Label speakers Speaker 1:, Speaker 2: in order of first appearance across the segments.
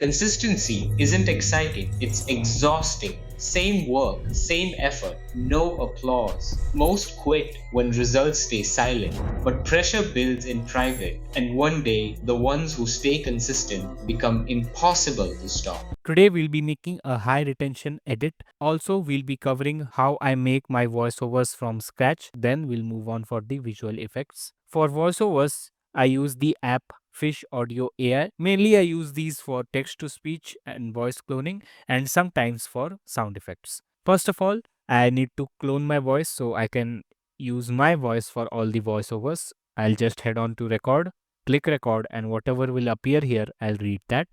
Speaker 1: Consistency isn't exciting, it's exhausting. Same work, same effort, no applause. Most quit when results stay silent, but pressure builds in private, and one day the ones who stay consistent become impossible to stop.
Speaker 2: Today we'll be making a high retention edit. Also, we'll be covering how I make my voiceovers from scratch. Then we'll move on for the visual effects. For voiceovers, I use the app Fish Audio AI. Mainly I use these for text to speech and voice cloning and sometimes for sound effects. First of all, I need to clone my voice so I can use my voice for all the voiceovers. I'll just head on to record, click record, and whatever will appear here, I'll read that.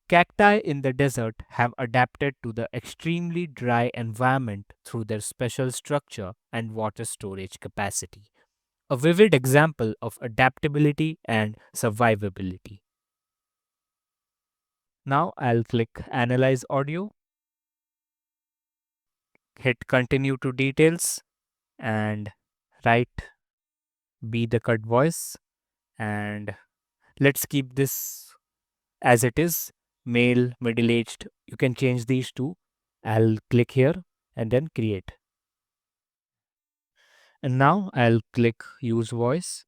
Speaker 2: Cacti in the desert have adapted to the extremely dry environment through their special structure and water storage capacity. A vivid example of adaptability and survivability. Now I'll click Analyze Audio, hit Continue to Details, and write Be the Cut Voice. And let's keep this as it is, male, middle aged. You can change these two. I'll click here and then create. And now I'll click use voice.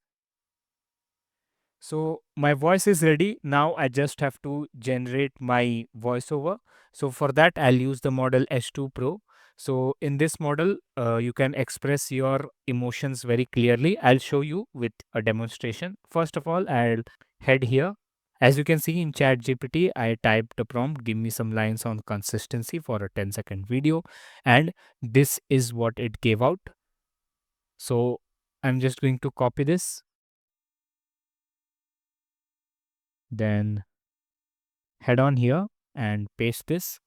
Speaker 2: So my voice is ready. Now I just have to generate my voiceover. So for that, I'll use the model S2 Pro. So in this model, you can express your emotions very clearly. I'll show you with a demonstration. First of all, I'll head here. As you can see in ChatGPT, I typed a prompt, give me some lines on consistency for a 10-second video. And this is what it gave out. So I'm just going to copy this, then head on here and paste this.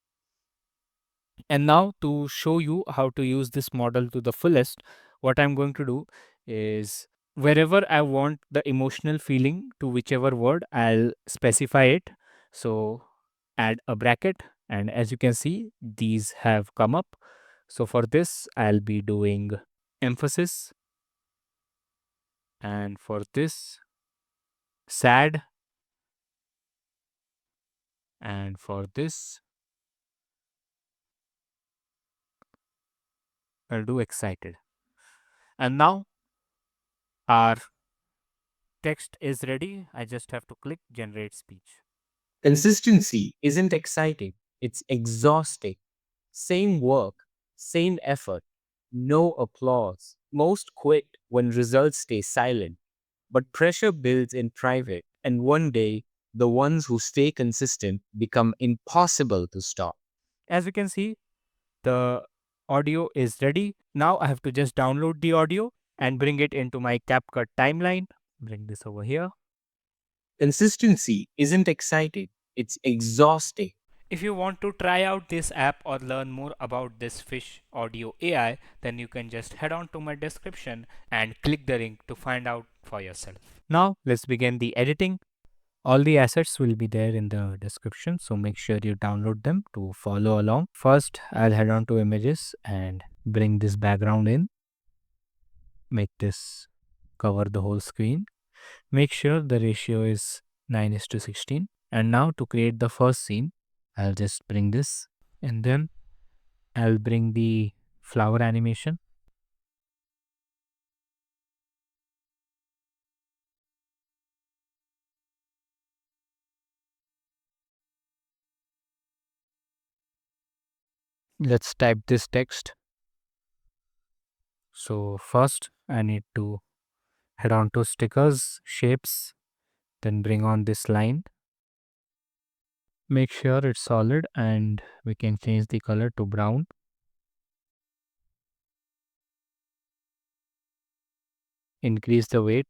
Speaker 2: And now to show you how to use this model to the fullest, what I'm going to do is wherever I want the emotional feeling to whichever word, I'll specify it. So add a bracket, and as you can see, these have come up. So for this, I'll be doing emphasis, and for this, sad, and for this, I'll do excited. And now our text is ready. I just have to click generate speech.
Speaker 1: Consistency isn't exciting, it's exhausting. Same work, same effort, no applause. Most quit when results stay silent, but pressure builds in private, and one day the ones who stay consistent become impossible to stop.
Speaker 2: As you can see, the audio is ready. Now I have to just download the audio and bring it into my CapCut timeline. Bring this over here.
Speaker 1: Consistency isn't exciting, it's exhausting.
Speaker 2: If you want to try out this app or learn more about this Fish Audio AI, then you can just head on to my description and click the link to find out for yourself. Now let's begin the editing. All the assets will be there in the description, so make sure you download them to follow along. First, I'll head on to images and bring this background in. Make this cover the whole screen. Make sure the ratio is 9 is to 16. And now to create the first scene, I'll just bring this, and then I'll bring the flower animation. Let's type this text. So first I need to head on to stickers, shapes, then bring on this line. Make sure it's solid and we can change the color to brown. Increase the weight.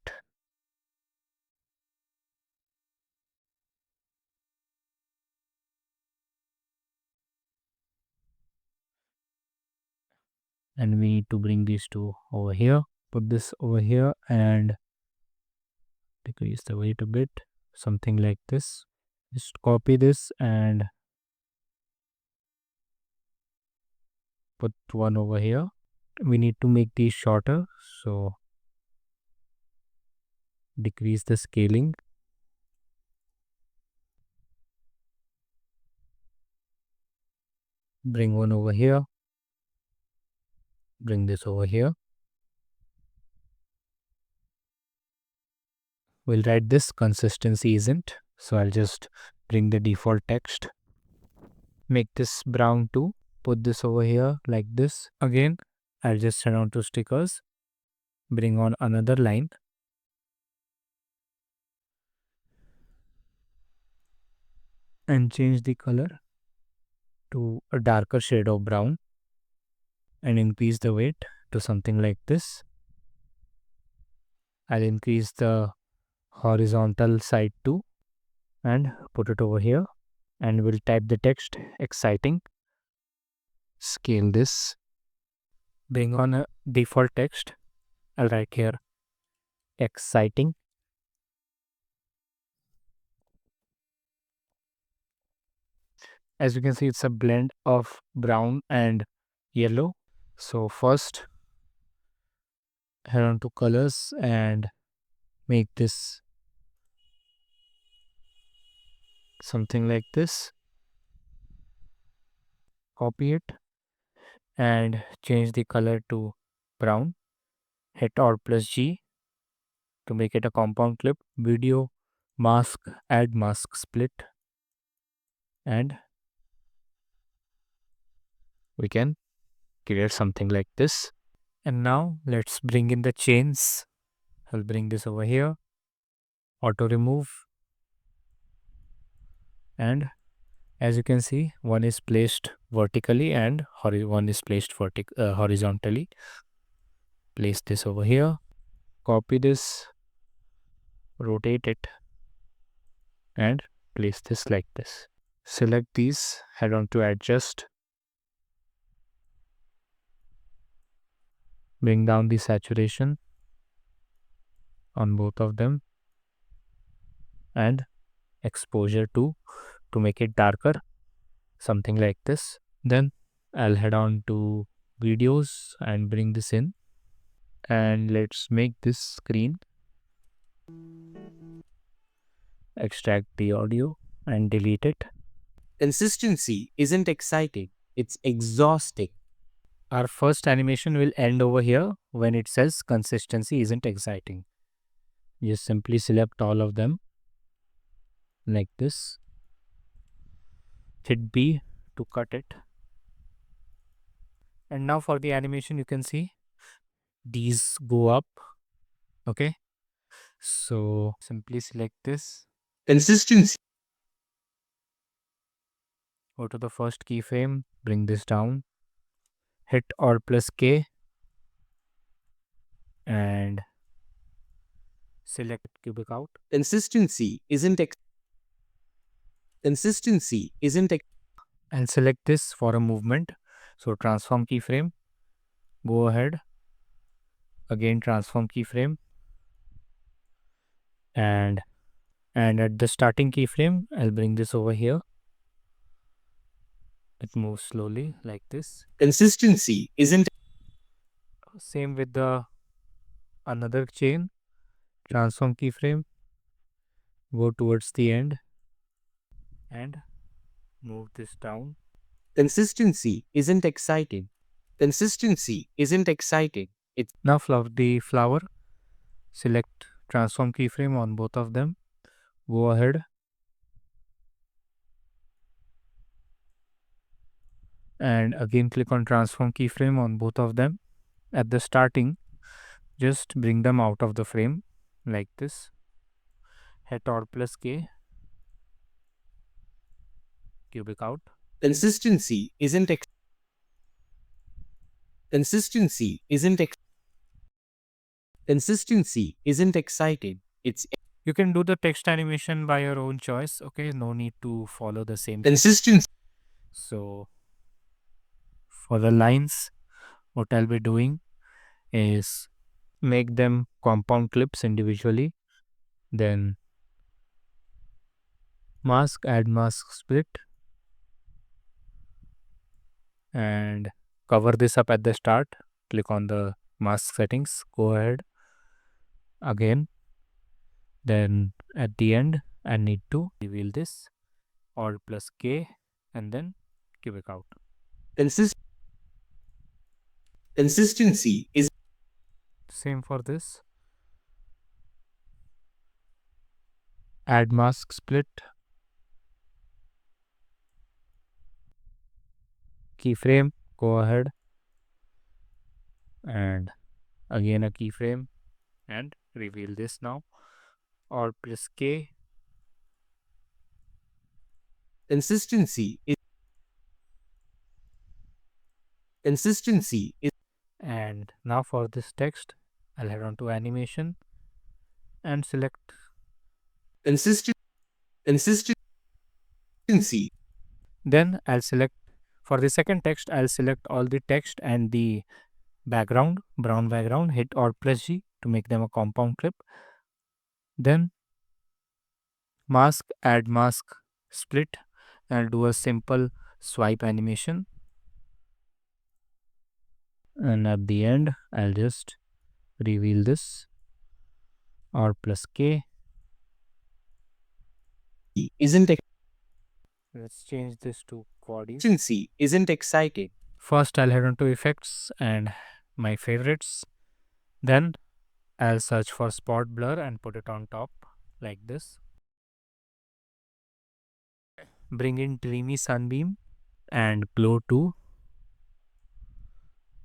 Speaker 2: And we need to bring these two over here. Put this over here and decrease the weight a bit. Something like this. Just copy this and put one over here. We need to make these shorter, so decrease the scaling. bring one over here, bring this over here. We'll write this consistency isn't. So I'll just bring the default text, make this brown too, put this over here like this. Again, I'll just head on to stickers, bring on another line and change the color to a darker shade of brown and increase the weight to something like this. I'll increase the horizontal side too and put it over here, and we'll type the text exciting. Scale this, bring on a default text. I'll write here exciting. As you can see, it's a blend of brown and yellow. So first head on to colors and make this something like this. Copy it and change the color to brown. Hit Alt plus G to make it a compound clip. Video, mask, add mask split, and we can create something like this. And now let's bring in the chains. I'll bring this over here, auto remove, and as you can see, one is placed vertically and one is placed horizontally. Place this over here, copy this, rotate it, and place this like this. Select these, head on to adjust, bring down the saturation on both of them, and exposure to make it darker, something like this. Then I'll head on to videos and bring this in, and let's make this screen. Extract the audio and delete it.
Speaker 1: Consistency isn't exciting, it's exhausting.
Speaker 2: Our first animation will end over here when it says consistency isn't exciting. Just simply select all of them like this. Hit B to cut it. And now for the animation, you can see these go up. Okay. So simply select this,
Speaker 1: Consistency.
Speaker 2: go to the first keyframe, bring this down, hit Alt plus K and select cubic out.
Speaker 1: Consistency isn't
Speaker 2: And select this for a movement. So transform keyframe, go ahead, again transform keyframe, and at the starting keyframe, I'll bring this over here. It moves slowly like this.
Speaker 1: consistency isn't
Speaker 2: Same with the another chain. Transform keyframe, go towards the end and move this down.
Speaker 1: consistency isn't exciting. Consistency isn't exciting. It's
Speaker 2: Now the flower, select transform keyframe on both of them. Go ahead and again click on transform keyframe on both of them. At the starting, just bring them out of the frame like this. Hit Alt plus K, cubic out.
Speaker 1: consistency isn't ex- consistency isn't ex- consistency isn't exciting. It's
Speaker 2: You can do the text animation by your own choice. Okay, no need to follow the same.
Speaker 1: consistency.
Speaker 2: So for the lines, what I'll be doing is make them compound clips individually, then mask, add mask split, and cover this up at the start. Click on the mask settings, go ahead again. Then at the end, I need to reveal this, Alt plus K, and then cubic out.
Speaker 1: Consist- consistency is
Speaker 2: Same for this. Add mask split. Keyframe. Go ahead and again a keyframe and reveal this now. Or press K.
Speaker 1: consistency is consistency is
Speaker 2: And now for this text, I'll head on to animation and select.
Speaker 1: consistent consistency
Speaker 2: Then I'll select for the second text, I'll select all the text and the background, brown background, hit Alt plus G to make them a compound clip. Then mask, add mask split, and I'll do a simple swipe animation. And at the end, I'll just reveal this Alt plus K.
Speaker 1: isn't
Speaker 2: Let's change this to quaddy.
Speaker 1: consistency isn't exciting.
Speaker 2: First, I'll head on to effects and my favorites. Then I'll search for spot blur and put it on top like this. Bring in dreamy sunbeam and glow 2.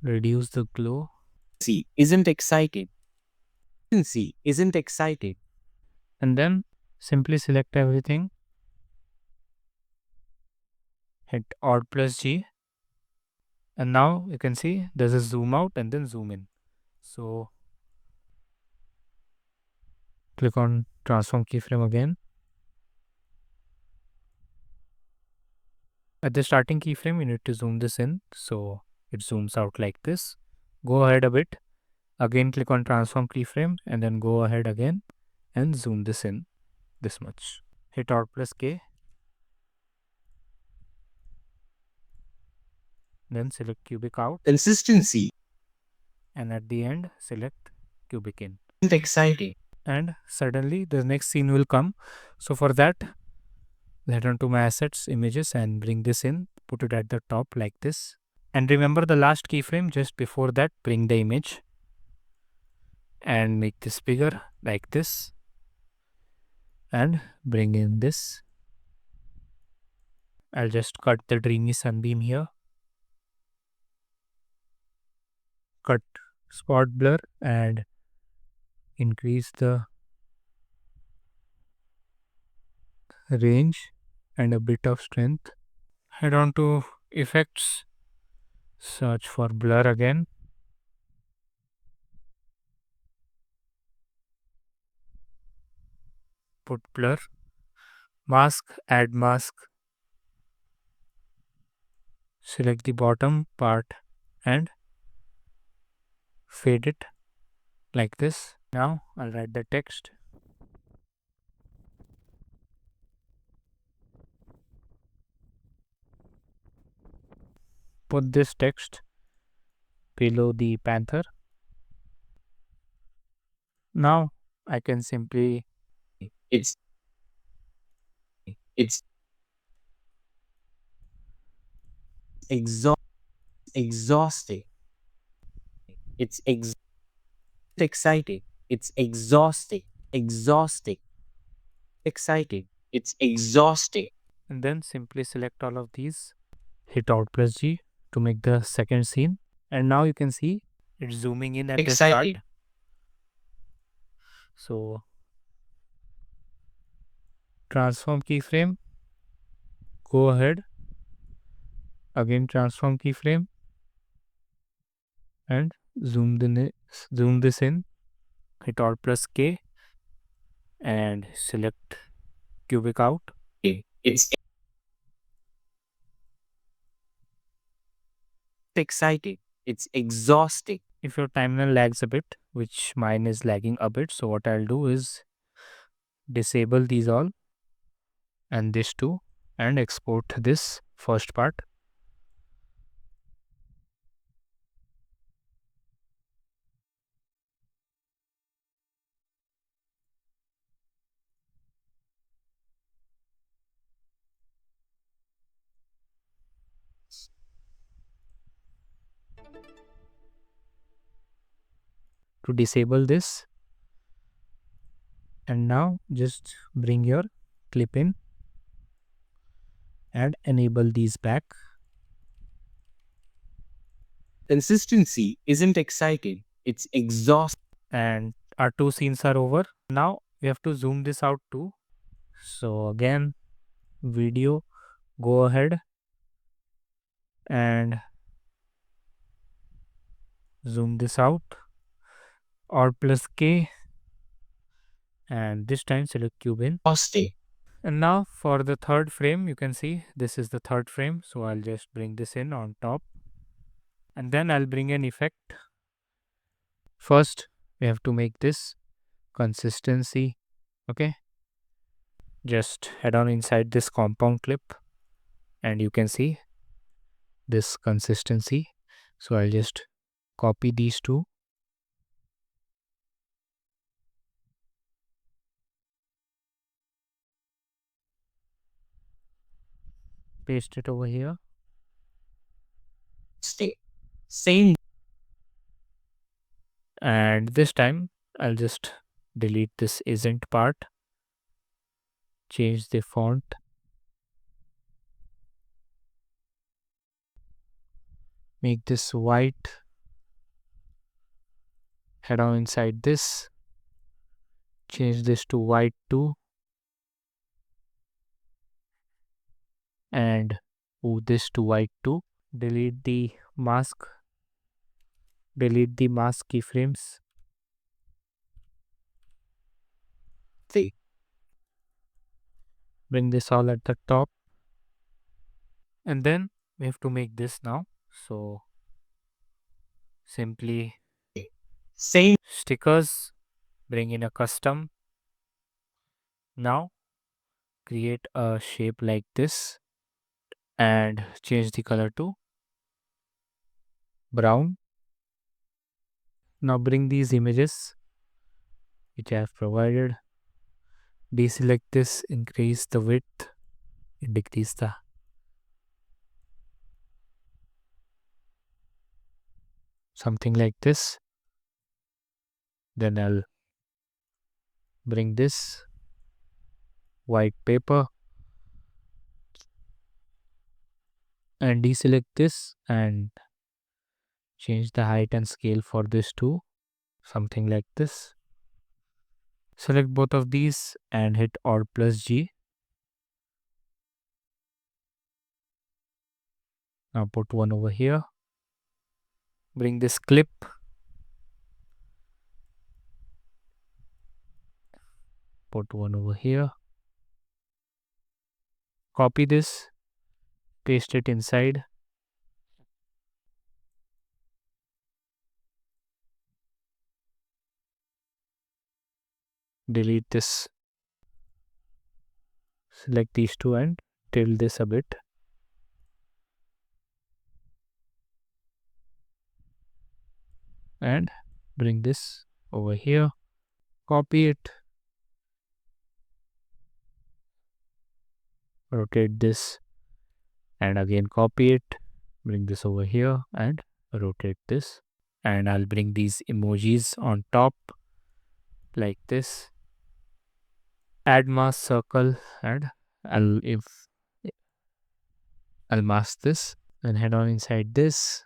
Speaker 2: Reduce the glow.
Speaker 1: See, isn't exciting. Consistency isn't exciting.
Speaker 2: And then simply select everything. Hit Alt plus G. And now you can see there's a zoom out and then zoom in. So click on transform keyframe again. At the starting keyframe, you need to zoom this in so it zooms out like this. Go ahead a bit. Again, click on transform keyframe and then go ahead again and zoom this in this much. Hit Alt plus K. Then select cubic out
Speaker 1: Consistency
Speaker 2: and at the end select cubic in.
Speaker 1: isn't exciting.
Speaker 2: And suddenly the next scene will come. So for that, head on to my assets, images and bring this in, put it at the top like this. And remember the last keyframe just before that, bring the image and make this bigger like this and bring in this. I'll just cut the dreamy sunbeam here. Cut spot blur and increase the range and a bit of strength. Head on to effects, search for blur again. Put blur, mask, add mask, select the bottom part and fade it like this. Now I'll write the text. Put this text below the panther. Now I can simply
Speaker 1: It's it's exha- exhausting. It's exciting. It's exhausting. Exhausting. Exciting. It's exhausting.
Speaker 2: and then simply select all of these. Hit Alt plus G to make the second scene. And now you can see it's zooming in at the start.
Speaker 1: Exciting.
Speaker 2: So transform keyframe, go ahead, again transform keyframe and zoom this in. Hit Alt plus K and select cubic out.
Speaker 1: It's exciting. It's exhausting.
Speaker 2: If your timeline lags a bit, which mine is lagging a bit, so what I'll do is disable these all and this too and export this first part. to disable this. And now just bring your clip in and enable these back.
Speaker 1: Consistency isn't exciting, it's exhausting.
Speaker 2: And our two scenes are over. Now we have to zoom this out too. So again, video, go ahead and zoom this out, or plus K, and this time select cube in. And now for the third frame, you can see this is the third frame. So I'll just bring this in on top, and then I'll bring an effect. First, we have to make this consistency. Okay. Just head on inside this compound clip, and you can see this consistency. So I'll just copy these two, paste it over here,
Speaker 1: Same.
Speaker 2: and this time I'll just delete this isn't part, change the font, make this white, head on inside this, change this to white too, and move this to white too. Delete the mask, delete the mask keyframes, bring this all at the top, and then we have to make this now. So simply
Speaker 1: Same.
Speaker 2: stickers, bring in a custom. Now create a shape like this and change the color to brown. Now bring these images which I have provided, deselect this, increase the width, decrease the something like this. Then I'll bring this white paper and deselect this and change the height and scale for this too, something like this. Select both of these and hit Alt plus G. Now put one over here. Bring this clip, put one over here. Copy this, paste it inside. Delete this. Select these two and tilt this a bit. And bring this over here. Copy it. Rotate this and again copy it. Bring this over here and rotate this. And I'll bring these emojis on top like this. Add mask circle and I'll mask this and head on inside this.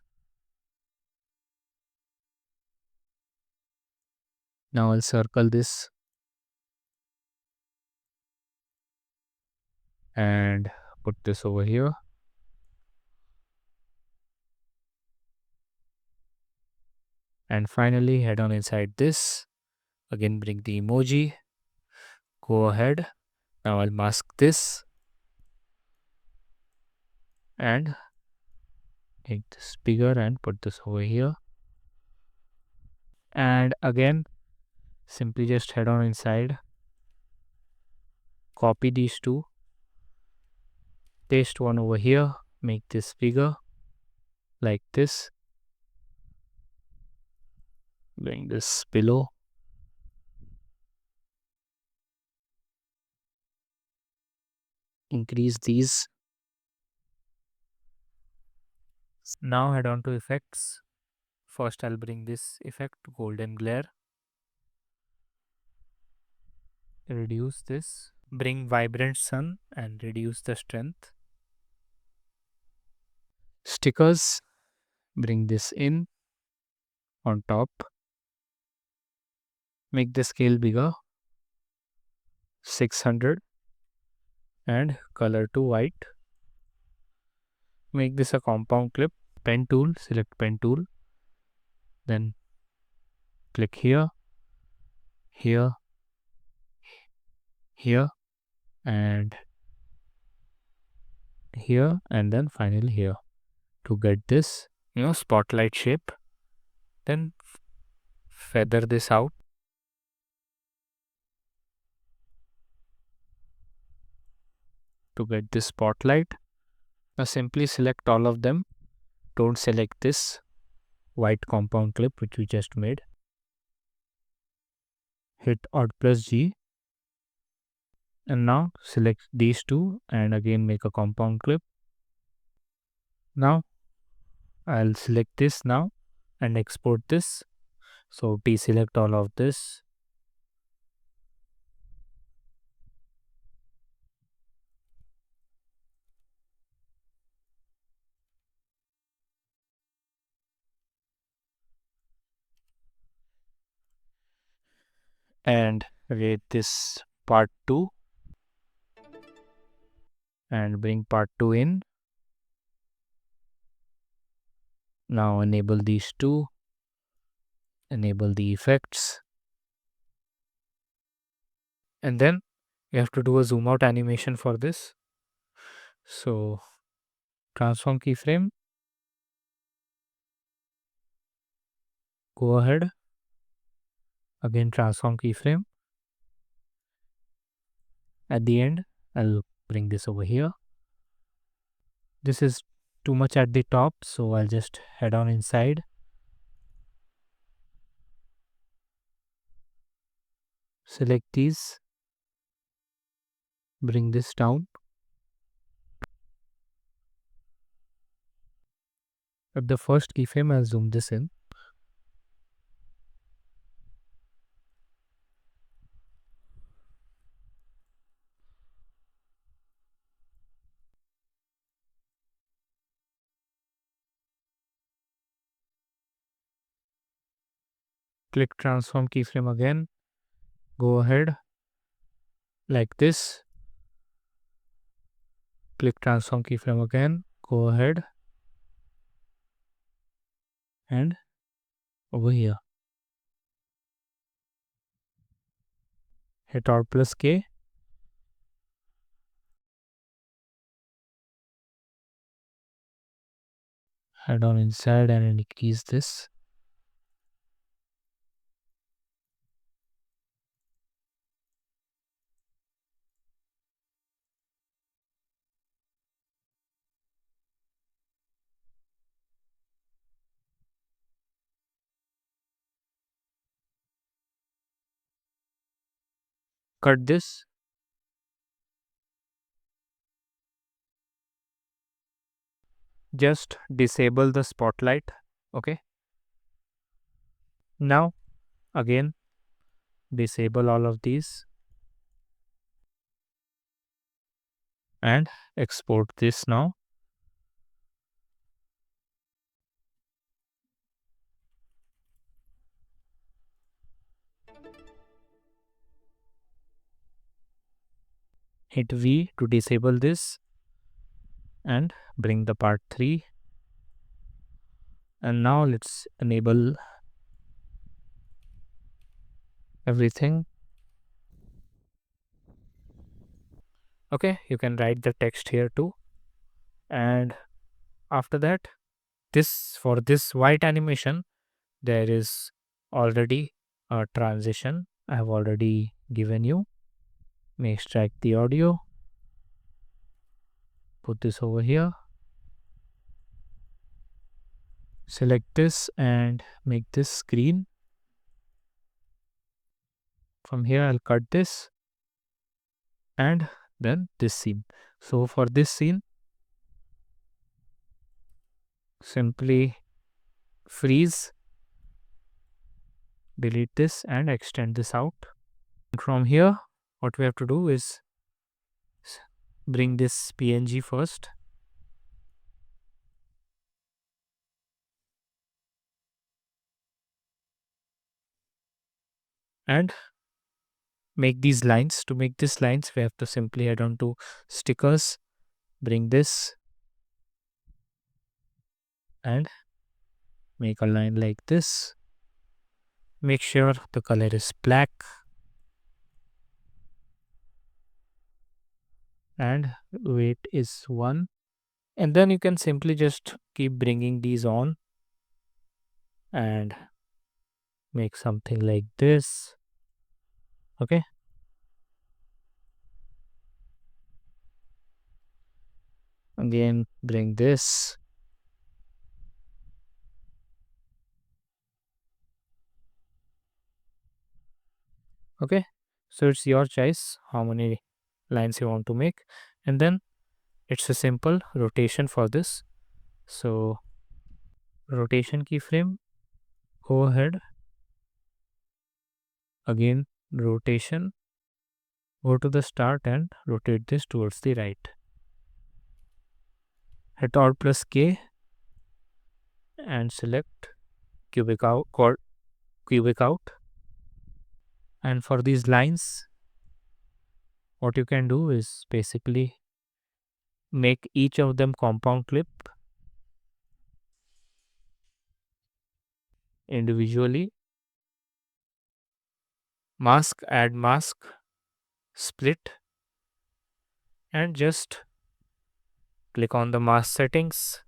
Speaker 2: Now I'll circle this and put this over here. And finally head on inside this. Again bring the emoji. Go ahead. Now I'll mask this and make this bigger and put this over here. And again simply just head on inside, copy these two, paste one over here, make this bigger like this, bring this below, increase these. Now head on to effects, First I'll bring this effect, golden glare. Reduce this. Bring vibrant sun and reduce the strength. Stickers, bring this in on top. Make the scale bigger, 600, and color to white. Make this a compound clip. Pen tool, select pen tool. Then click here, here, here, and here, and then finally here to get this, spotlight shape. Then feather this out. To get this spotlight, now simply select all of them. Don't select this white compound clip which we just made. Hit Alt plus G, and now select these two and again make a compound clip. Now I'll select this now and export this. So deselect all of this. And create this part 2 and bring part 2 in. Now enable these two, enable the effects, and then you have to do a zoom out animation for this. So transform keyframe, go ahead, again transform keyframe. At the end, I'll bring this over here. This is too much at the top, so I'll just head on inside. Select these, bring this down. At the first keyframe, I'll zoom this in. Click transform keyframe again. Go ahead like this. Click transform keyframe again. Go ahead and over here. Hit Alt plus K. Head on inside and increase this. Cut this. Just disable the spotlight. Okay. Now again disable all of these and export this now. Hit V to disable this and bring the part 3. And now let's enable everything. Okay, you can write the text here too. And after that, for this white animation, there is already a transition I have already given you. May extract the audio, put this over here, select this and make this screen. From here I'll cut this and then this scene. So for this scene, simply freeze delete this and extend this out. And from here, what we have to do is bring this PNG first. And make these lines. To make these lines, we have to simply head on to stickers, bring this and make a line like this. Make sure the color is black and weight is 1. And then you can simply just keep bringing these on and make something like this. Okay. Again, bring this. Okay. So it's your choice how many lines you want to make. And then it's a simple rotation for this. So rotation keyframe, go ahead. Again, rotation, go to the start and rotate this towards the right. Hit Alt plus K and select cubic out, cubic out. And for these lines, what you can do is basically make each of them compound clip individually. Mask, add mask, split, and just click on the mask settings.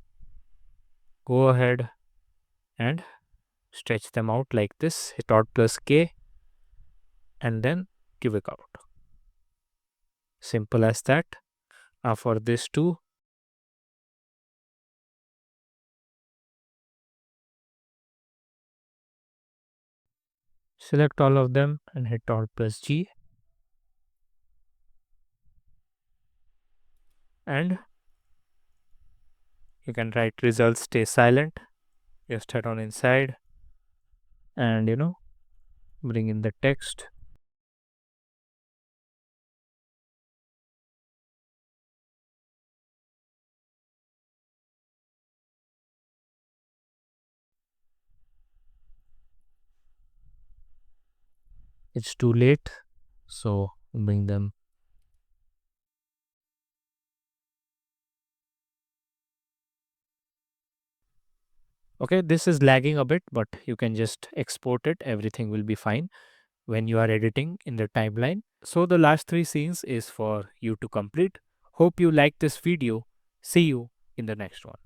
Speaker 2: Go ahead and stretch them out like this. Hit Alt plus K and then cubic out. Simple as that. Now for this too, select all of them and hit Alt plus G. And you can write results stay silent. Just head on inside and bring in the text. It's too late, so bring them. Okay, this is lagging a bit, but you can just export it. Everything will be fine when you are editing in the timeline. So the last 3 scenes is for you to complete. Hope you like this video. See you in the next one.